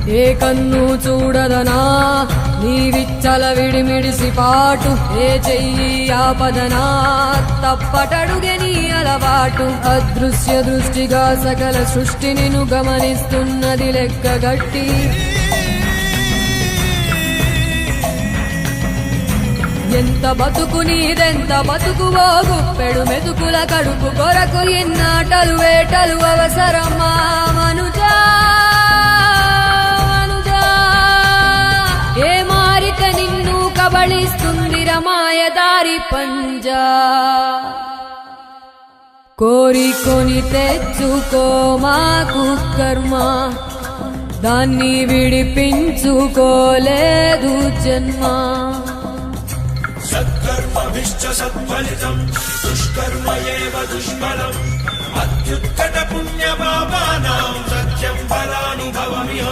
ఏ కన్ను చూడదనా నీ విచ్చల విడిమిడిసి పాటు, ఏ చెయ్యి ఆపదనా తప్పటడుగే నీ అలవాటు. అదృశ్య దృష్టిగా సకల సృష్టిని ను గమనిస్తున్నది లెక్కగట్టి, ఎంత బతుకు నీదెంత బతుకువో గుప్పెడు మెతుకుల కడుపు కొరకు ఎన్నాటలు వేటలు అవసరమా మనుజా మనుజా. ఏ మారిక నిన్ను కబళిస్తుంది రమాయదారి పంజా. కోరికొని తెచ్చుకో మాకు కర్మ, దాన్ని విడిపించుకోలేదు జన్మ. సత్కర్మభిశ్చ సత్ఫలితం దుష్కర్మ ఏవ దుష్ఫలం. అత్యుత్కట పుణ్యపాపానాం సత్యం ఫలానుభవమిహ.